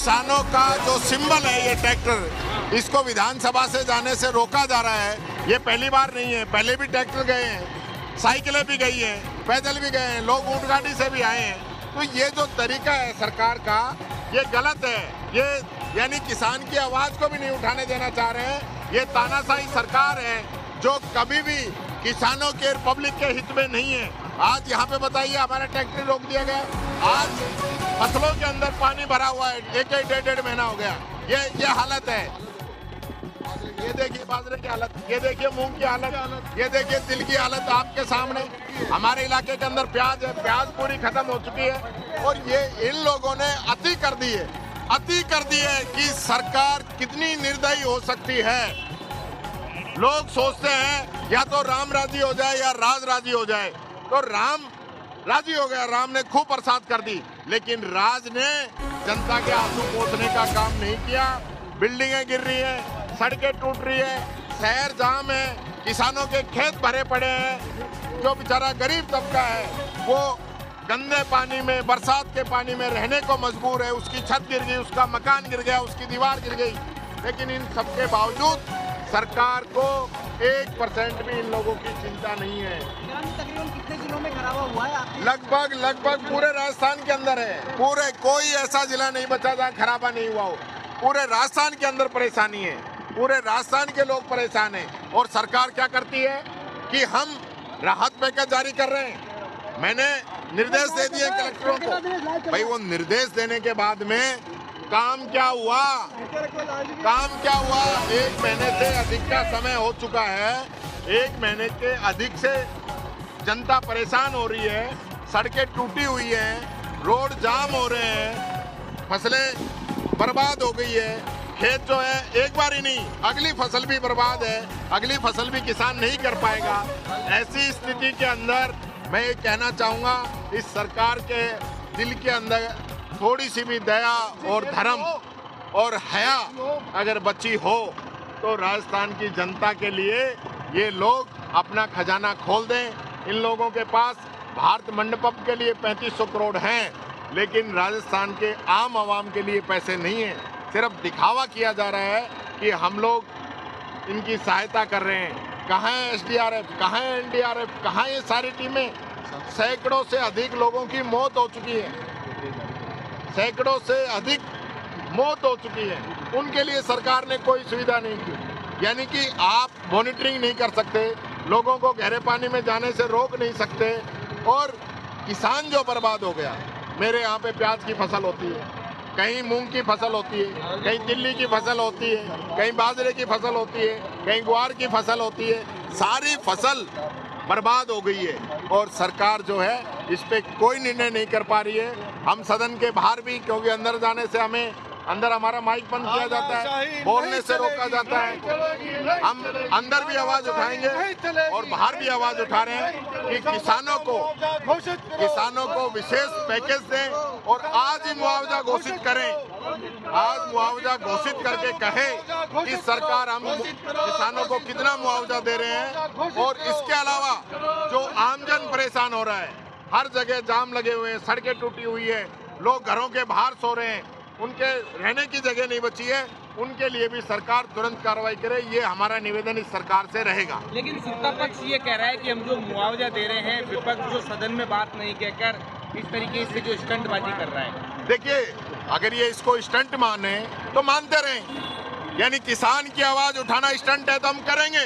किसानों का जो सिंबल है ये ट्रैक्टर, इसको विधानसभा से जाने से रोका जा रहा है। ये पहली बार नहीं है, पहले भी ट्रैक्टर गए हैं, साइकिलें भी गई हैं, पैदल भी गए हैं, लोग ऊंट गाड़ी से भी आए हैं। तो ये जो तरीका है सरकार का, ये गलत है। ये यानी किसान की आवाज को भी नहीं उठाने देना चाह रहे हैं। ये तानाशाही सरकार है जो कभी भी किसानों के, पब्लिक के हित में नहीं है। आज यहाँ पे बताइए, हमारा ट्रैक्टर रोक दिया गया। आज फसलों के अंदर पानी भरा हुआ है, एक डेढ़ महीना हो गया। ये हालत है। ये देखिए बाजरे की हालत, ये देखिए मूंग की हालत, ये देखिए तिल की हालत आपके सामने। हमारे इलाके के अंदर प्याज है, प्याज पूरी खत्म हो चुकी है। और ये इन लोगों ने अति कर दी है कि सरकार कितनी निर्दयी हो सकती है। लोग सोचते हैं या तो राम राजी हो जाए या राज राजी हो जाए। तो राम राजी हो गया, राम ने खूब बरसात कर दी, लेकिन राज ने जनता के आंसू पोंछने का काम नहीं किया। बिल्डिंगें गिर रही है, सड़कें टूट रही है, शहर जाम है, किसानों के खेत भरे पड़े हैं। जो बेचारा गरीब तबका है वो गंदे पानी में, बरसात के पानी में रहने को मजबूर है। उसकी छत गिर गई, उसका मकान गिर गया, उसकी दीवार गिर गई। लेकिन इन सबके बावजूद सरकार को 1% भी इन लोगों की चिंता नहीं है। तकरीबन कितने जिलों में खराबा हुआ है? लगभग पूरे राजस्थान के अंदर है। पूरे कोई ऐसा जिला नहीं बचा जहाँ खराबा नहीं हुआ हो। पूरे राजस्थान के अंदर परेशानी है, पूरे राजस्थान के लोग परेशान हैं। और सरकार क्या करती है कि हम राहत पैकेज जारी कर रहे हैं। मैंने निर्देश दे दिए कलेक्टरों को। भाई वो निर्देश देने के बाद में काम क्या हुआ? 1 महीने से अधिक का समय हो चुका है। 1 महीने के अधिक से जनता परेशान हो रही है, सड़कें टूटी हुई हैं, रोड जाम हो रहे हैं, फसलें बर्बाद हो गई है। खेत जो है एक बार ही नहीं, अगली फसल भी बर्बाद है, अगली फसल भी किसान नहीं कर पाएगा। ऐसी स्थिति के अंदर मैं ये कहना चाहूँगा, इस सरकार के दिल के अंदर थोड़ी सी भी दया और धर्म और हया अगर बची हो तो राजस्थान की जनता के लिए ये लोग अपना खजाना खोल दें। इन लोगों के पास भारत मंडपम के लिए 3500 करोड़ हैं, लेकिन राजस्थान के आम आवाम के लिए पैसे नहीं हैं। सिर्फ दिखावा किया जा रहा है कि हम लोग इनकी सहायता कर रहे हैं। कहाँ है SDRF, कहाँ है NDRF, कहाँ ये सारी टीमें? सैकड़ों से अधिक लोगों की मौत हो चुकी है, सैकड़ों से अधिक मौत हो चुकी है। उनके लिए सरकार ने कोई सुविधा नहीं की। यानी कि आप मॉनिटरिंग नहीं कर सकते, लोगों को गहरे पानी में जाने से रोक नहीं सकते। और किसान जो बर्बाद हो गया, मेरे यहाँ पे प्याज की फसल होती है, कहीं मूंग की फसल होती है, कहीं तिल्ली की फसल होती है, कहीं बाजरे की फसल होती है, कहीं ग्वार की फसल होती है। सारी फसल बर्बाद हो गई है और सरकार जो है इस पे कोई निर्णय नहीं कर पा रही है। हम सदन के बाहर भी, क्योंकि अंदर जाने से हमें, अंदर हमारा माइक बंद किया जाता है, बोलने से रोका जाता है। हम अंदर भी आवाज उठाएंगे और बाहर भी आवाज उठा रहे हैं कि किसानों को विशेष पैकेज दें और आज ही मुआवजा घोषित करें। आज मुआवजा घोषित करके कहें कि सरकार हम किसानों को कितना मुआवजा दे रहे हैं। और इसके अलावा जो आमजन परेशान हो रहा है, हर जगह जाम लगे हुए हैं, सड़कें टूटी हुई है, लोग घरों के बाहर सो रहे हैं, उनके रहने की जगह नहीं बची है, उनके लिए भी सरकार तुरंत कार्रवाई करे। ये हमारा निवेदन इस सरकार से रहेगा। लेकिन सत्ता पक्ष ये कह रहा है कि हम जो मुआवजा दे रहे हैं, विपक्ष जो सदन में बात नहीं कहकर इस तरीके से जो स्टंटबाजी कर रहा है। देखिए, अगर ये इसको स्टंट माने तो मानते रहें। यानी किसान की आवाज उठाना स्टंट है तो हम करेंगे,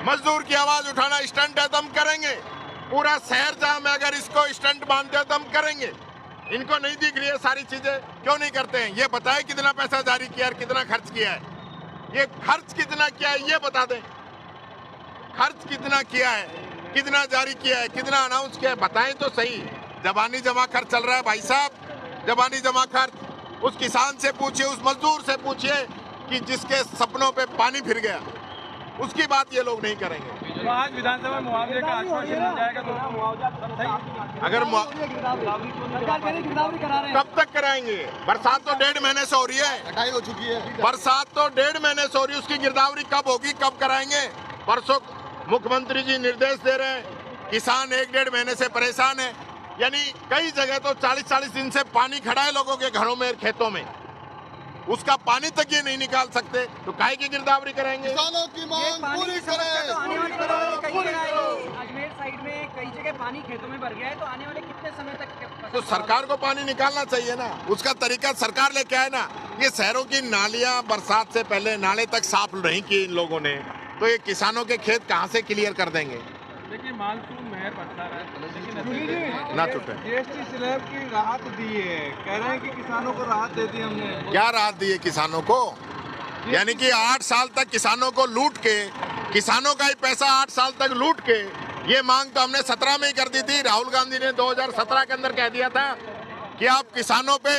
मजदूर की आवाज उठाना स्टंट है तो हम करेंगे, पूरा शहर जाम है अगर इसको स्टंट मानते हैं तो हम करेंगे। इनको नहीं दिख रही है सारी चीजें, क्यों नहीं करते हैं? ये बताएं कितना पैसा जारी किया और कितना खर्च किया है। ये खर्च कितना किया है ये बता दें। खर्च कितना किया है, कितना जारी किया है, कितना अनाउंस किया है, बताएं तो सही। जबानी जमा खर्च चल रहा है भाई साहब, जबानी जमा खर्च। उस किसान से पूछिए, उस मजदूर से पूछिए कि जिसके सपनों पे पानी फिर गया, उसकी बात ये लोग नहीं करेंगे। तो आज विधानसभा में मुआवजे का आश्वासन मिल जाएगा तो अगर कब तक कराएंगे? बरसात तो 1.5 महीने से हो रही है, कटाई हो चुकी है। बरसात तो 1.5 महीने से हो रही है, उसकी गिरदावरी कब होगी, कब कराएंगे? परसों मुख्यमंत्री जी निर्देश दे रहे हैं, किसान 1-1.5 महीने से परेशान है। यानी कई जगह तो 40-40 दिन से पानी खड़ा है लोगों के घरों में, खेतों में। उसका पानी तक ये नहीं निकाल सकते तो काहे की गिरदावरी करेंगे? किसानों की ये मांग पानी पूरी की समस्या तो आने वाले दिनों में कई पूरी जगह करें। आएगी। अजमेर साइड में कई जगह पानी खेतों में भर गया है, तो आने वाले कितने समय तक तो सरकार को पानी निकालना चाहिए ना, उसका तरीका सरकार लेके आए ना। ये शहरों की नालियां बरसात से पहले नाले तक साफ नहीं किए इन लोगों ने, तो ये किसानों के खेत कहां से क्लियर कर देंगे? देखिए मानसून मेहर बरसा रहा है, जी ना टूटे। जीएसटी स्लैब की राहत दी है, कह रहे हैं कि किसानों को राहत दे दी हमने। क्या राहत दी है किसानों को? यानी कि 8 साल तक किसानों को लूट के, किसानों का ही पैसा 8 साल तक लूट के, ये मांग तो हमने 17 में ही कर दी थी। राहुल गांधी ने 2017 के अंदर कह दिया था कि आप किसानों पे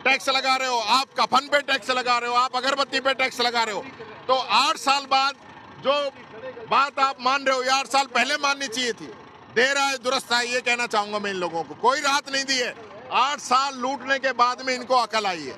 टैक्स लगा रहे हो, आप कफन पे टैक्स लगा रहे हो, आप अगरबत्ती पे टैक्स लगा रहे हो। तो 8 साल बाद जो बात आप मान रहे हो, ये 8 साल पहले माननी चाहिए थी। देर आए दुरुस्त आए, ये कहना चाहूंगा मैं इन लोगों को। कोई राहत नहीं दी है, 8 साल लूटने के बाद में इनको अकल आई है।